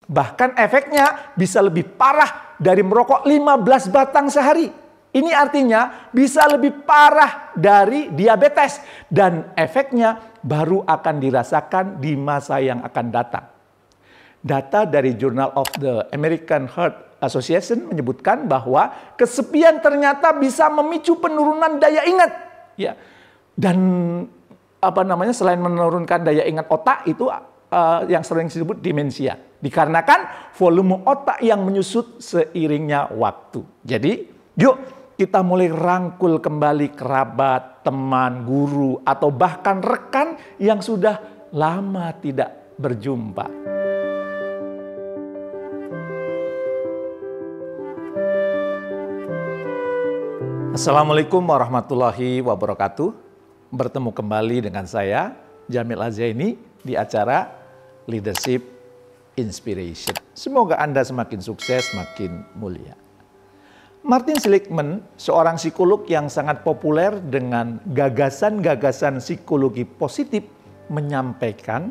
Bahkan efeknya bisa lebih parah dari merokok 15 batang sehari. Ini artinya bisa lebih parah dari diabetes. Dan efeknya baru akan dirasakan di masa yang akan datang. Data dari Journal of the American Heart Association menyebutkan bahwa kesepian ternyata bisa memicu penurunan daya ingat. Ya. Dan selain menurunkan daya ingat otak itu yang sering disebut demensia. Dikarenakan volume otak yang menyusut seiringnya waktu. Jadi, yuk kita mulai rangkul kembali kerabat, teman, guru, atau bahkan rekan yang sudah lama tidak berjumpa. Assalamualaikum warahmatullahi wabarakatuh. Bertemu kembali dengan saya, Jamil Azzaini, di acara Leadership Inspiration. Semoga Anda semakin sukses, semakin mulia. Martin Seligman, seorang psikolog yang sangat populer dengan gagasan-gagasan psikologi positif, menyampaikan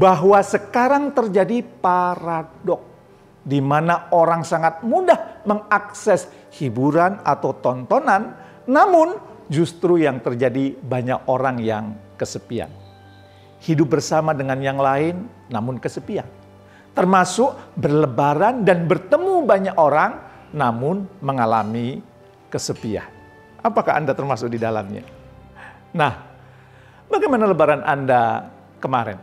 bahwa sekarang terjadi paradok di mana orang sangat mudah mengakses hiburan atau tontonan, namun justru yang terjadi banyak orang yang kesepian. Hidup bersama dengan yang lain, namun kesepian. Termasuk berlebaran dan bertemu banyak orang, namun mengalami kesepian. Apakah Anda termasuk di dalamnya? Nah, bagaimana lebaran Anda kemarin?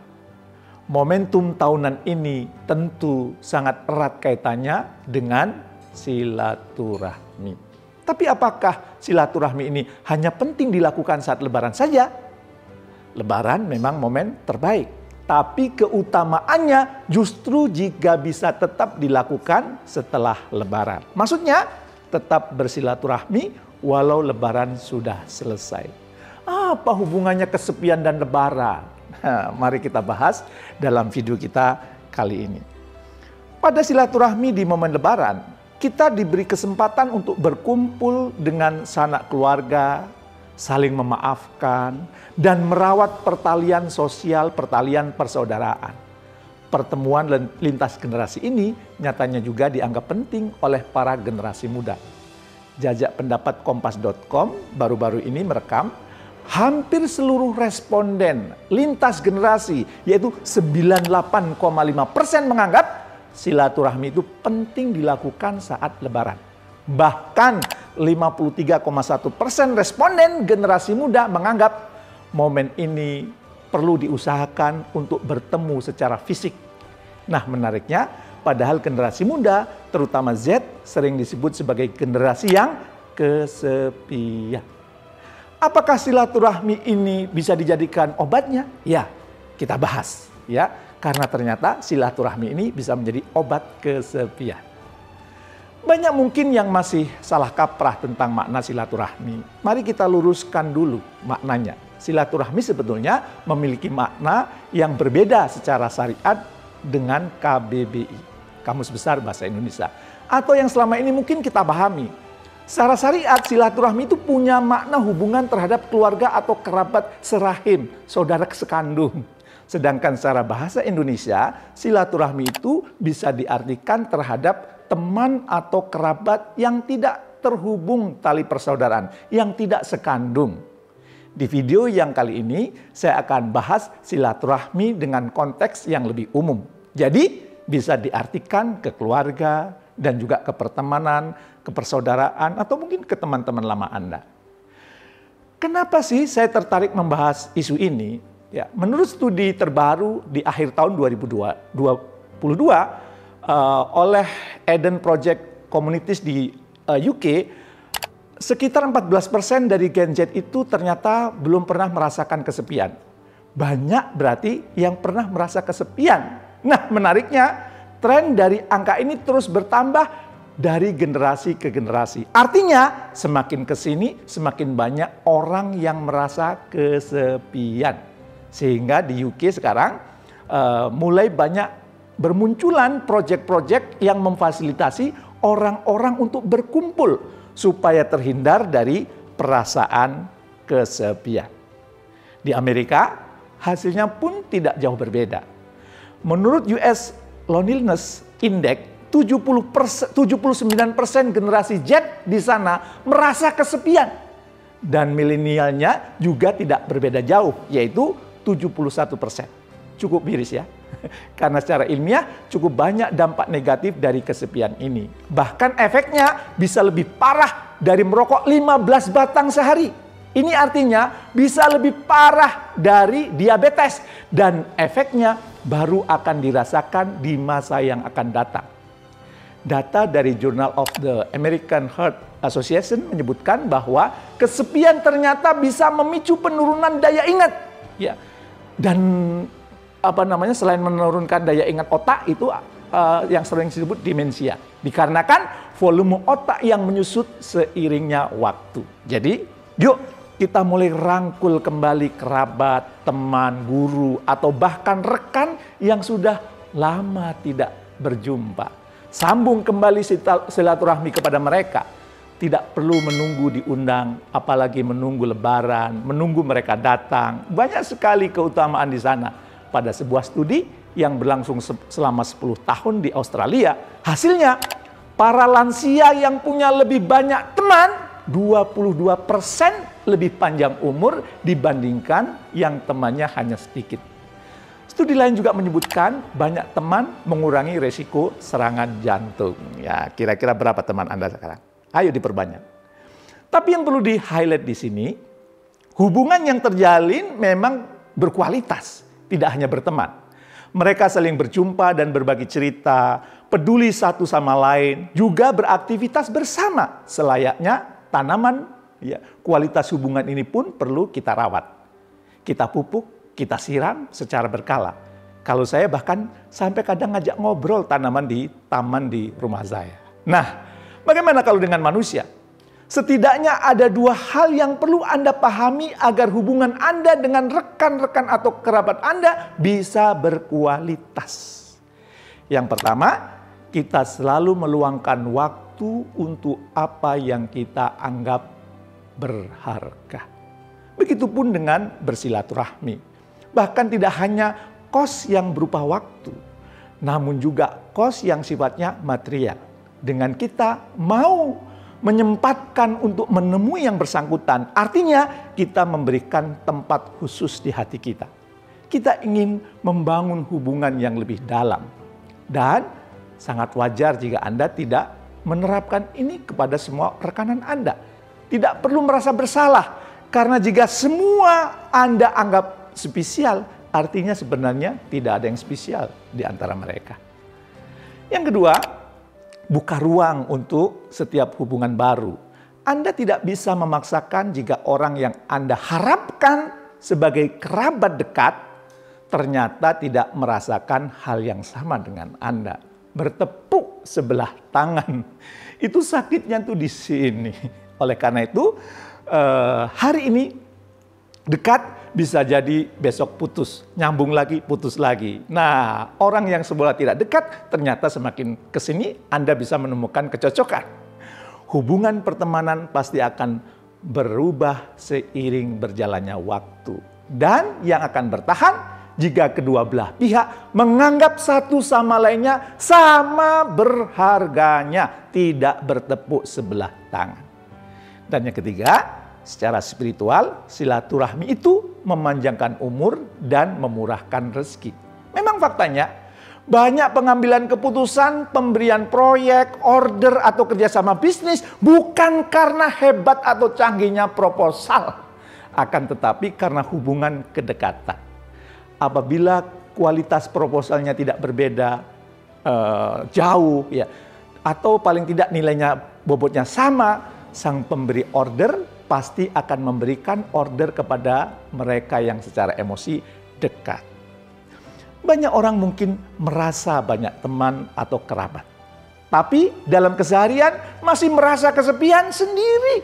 Momentum tahunan ini tentu sangat erat kaitannya dengan silaturahmi. Tapi apakah silaturahmi ini hanya penting dilakukan saat lebaran saja? Lebaran memang momen terbaik. Tapi keutamaannya justru jika bisa tetap dilakukan setelah lebaran. Maksudnya tetap bersilaturahmi walau lebaran sudah selesai. Apa hubungannya kesepian dan lebaran? Nah, mari kita bahas dalam video kita kali ini. Pada silaturahmi di momen lebaran, kita diberi kesempatan untuk berkumpul dengan sanak keluarga, saling memaafkan, dan merawat pertalian sosial, pertalian persaudaraan. Pertemuan lintas generasi ini nyatanya juga dianggap penting oleh para generasi muda. Jajak pendapat Kompas.com baru-baru ini merekam hampir seluruh responden lintas generasi, yaitu 98,5% menganggap silaturahmi itu penting dilakukan saat lebaran. Bahkan 53,1% responden generasi muda menganggap momen ini perlu diusahakan untuk bertemu secara fisik. Nah, menariknya, padahal generasi muda, terutama Z, sering disebut sebagai generasi yang kesepian. Apakah silaturahmi ini bisa dijadikan obatnya? Ya, kita bahas ya, karena ternyata silaturahmi ini bisa menjadi obat kesepian. Banyak mungkin yang masih salah kaprah tentang makna silaturahmi. Mari kita luruskan dulu maknanya. Silaturahmi sebetulnya memiliki makna yang berbeda secara syariat dengan KBBI, Kamus Besar Bahasa Indonesia, atau yang selama ini mungkin kita pahami. Secara syariat, silaturahmi itu punya makna hubungan terhadap keluarga atau kerabat serahim, saudara sekandung. Sedangkan secara bahasa Indonesia, silaturahmi itu bisa diartikan terhadap teman atau kerabat yang tidak terhubung tali persaudaraan, yang tidak sekandung. Di video yang kali ini, saya akan bahas silaturahmi dengan konteks yang lebih umum. Jadi, bisa diartikan ke keluarga dan juga ke pertemanan, ke persaudaraan, atau mungkin ke teman-teman lama Anda. Kenapa sih saya tertarik membahas isu ini? Ya, menurut studi terbaru di akhir tahun 2022 oleh Eden Project Communities di UK, sekitar 14% dari Gen Z itu ternyata belum pernah merasakan kesepian. Banyak berarti yang pernah merasa kesepian. Nah, menariknya, tren dari angka ini terus bertambah dari generasi ke generasi. Artinya, semakin kesini, semakin banyak orang yang merasa kesepian. Sehingga di UK sekarang mulai banyak bermunculan proyek-proyek yang memfasilitasi orang-orang untuk berkumpul supaya terhindar dari perasaan kesepian. Di Amerika, hasilnya pun tidak jauh berbeda. Menurut US Loneliness Index, 79% generasi Z di sana merasa kesepian. Dan milenialnya juga tidak berbeda jauh, yaitu 71%. Cukup miris ya. Karena secara ilmiah cukup banyak dampak negatif dari kesepian ini. Bahkan efeknya bisa lebih parah dari merokok 15 batang sehari. Ini artinya bisa lebih parah dari diabetes. Dan efeknya baru akan dirasakan di masa yang akan datang. Data dari Journal of the American Heart Association menyebutkan bahwa kesepian ternyata bisa memicu penurunan daya ingat. Ya. Dan selain menurunkan daya ingat otak itu yang sering disebut demensia. Dikarenakan volume otak yang menyusut seiringnya waktu. Jadi, yuk kita mulai rangkul kembali kerabat, teman, guru, atau bahkan rekan yang sudah lama tidak berjumpa. Sambung kembali silaturahmi kepada mereka. Tidak perlu menunggu diundang, apalagi menunggu lebaran, menunggu mereka datang. Banyak sekali keutamaan di sana. Pada sebuah studi yang berlangsung selama 10 tahun di Australia, hasilnya para lansia yang punya lebih banyak teman, 22% lebih panjang umur dibandingkan yang temannya hanya sedikit. Studi lain juga menyebutkan banyak teman mengurangi resiko serangan jantung. Ya, kira-kira berapa teman Anda sekarang? Ayo diperbanyak. Tapi yang perlu di-highlight di sini, hubungan yang terjalin memang berkualitas, tidak hanya berteman. Mereka saling berjumpa dan berbagi cerita, peduli satu sama lain, juga beraktivitas bersama selayaknya tanaman. Ya, kualitas hubungan ini pun perlu kita rawat. Kita pupuk, kita siram secara berkala. Kalau saya bahkan sampai kadang ngajak ngobrol tanaman di taman di rumah saya. Nah, bagaimana kalau dengan manusia? Setidaknya ada 2 hal yang perlu Anda pahami agar hubungan Anda dengan rekan-rekan atau kerabat Anda bisa berkualitas. Yang pertama, kita selalu meluangkan waktu untuk apa yang kita anggap berharga. Begitupun dengan bersilaturahmi. Bahkan tidak hanya kos yang berupa waktu, namun juga kos yang sifatnya material. Dengan kita mau menyempatkan untuk menemui yang bersangkutan, artinya kita memberikan tempat khusus di hati kita. Kita ingin membangun hubungan yang lebih dalam. Dan sangat wajar jika Anda tidak menerapkan ini kepada semua rekanan Anda. Tidak perlu merasa bersalah, karena jika semua Anda anggap spesial, artinya sebenarnya tidak ada yang spesial di antara mereka. Yang kedua, buka ruang untuk setiap hubungan baru. Anda tidak bisa memaksakan jika orang yang Anda harapkan sebagai kerabat dekat ternyata tidak merasakan hal yang sama dengan Anda. Bertepuk sebelah tangan. Itu sakitnya tuh di sini. Oleh karena itu, hari ini dekat, bisa jadi besok putus, nyambung lagi, putus lagi. Nah, orang yang semula tidak dekat, ternyata semakin kesini Anda bisa menemukan kecocokan. Hubungan pertemanan pasti akan berubah seiring berjalannya waktu. Dan yang akan bertahan jika kedua belah pihak menganggap satu sama lainnya sama berharganya, tidak bertepuk sebelah tangan. Dan yang ketiga, secara spiritual, silaturahmi itu memanjangkan umur dan memurahkan rezeki. Memang faktanya, banyak pengambilan keputusan, pemberian proyek, order, atau kerjasama bisnis bukan karena hebat atau canggihnya proposal, akan tetapi karena hubungan kedekatan. Apabila kualitas proposalnya tidak berbeda, jauh, ya, atau paling tidak nilainya bobotnya sama, sang pemberi order pasti akan memberikan order kepada mereka yang secara emosi dekat. Banyak orang mungkin merasa banyak teman atau kerabat, tapi dalam keseharian masih merasa kesepian sendiri.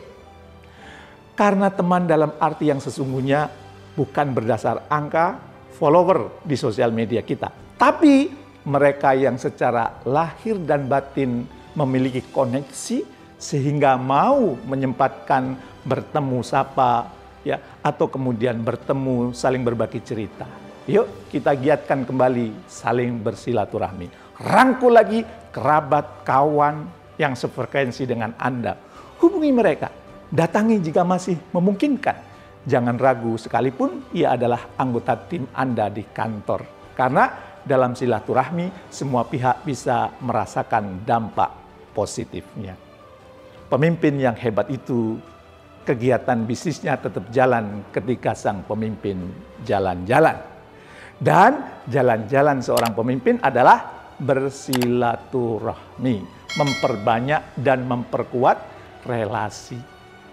Karena teman dalam arti yang sesungguhnya bukan berdasar angka follower di sosial media kita, tapi mereka yang secara lahir dan batin memiliki koneksi sehingga mau menyempatkan bertemu sapa, ya, atau kemudian bertemu saling berbagi cerita. Yuk kita giatkan kembali saling bersilaturahmi. Rangkul lagi kerabat, kawan yang sefrekuensi dengan Anda. Hubungi mereka, datangi jika masih memungkinkan. Jangan ragu sekalipun ia adalah anggota tim Anda di kantor. Karena dalam silaturahmi semua pihak bisa merasakan dampak positifnya. Pemimpin yang hebat itu kegiatan bisnisnya tetap jalan ketika sang pemimpin jalan-jalan. Dan jalan-jalan seorang pemimpin adalah bersilaturahmi, memperbanyak dan memperkuat relasi.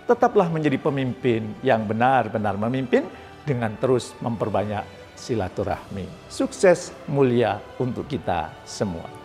Tetaplah menjadi pemimpin yang benar-benar memimpin dengan terus memperbanyak silaturahmi. Sukses mulia untuk kita semua.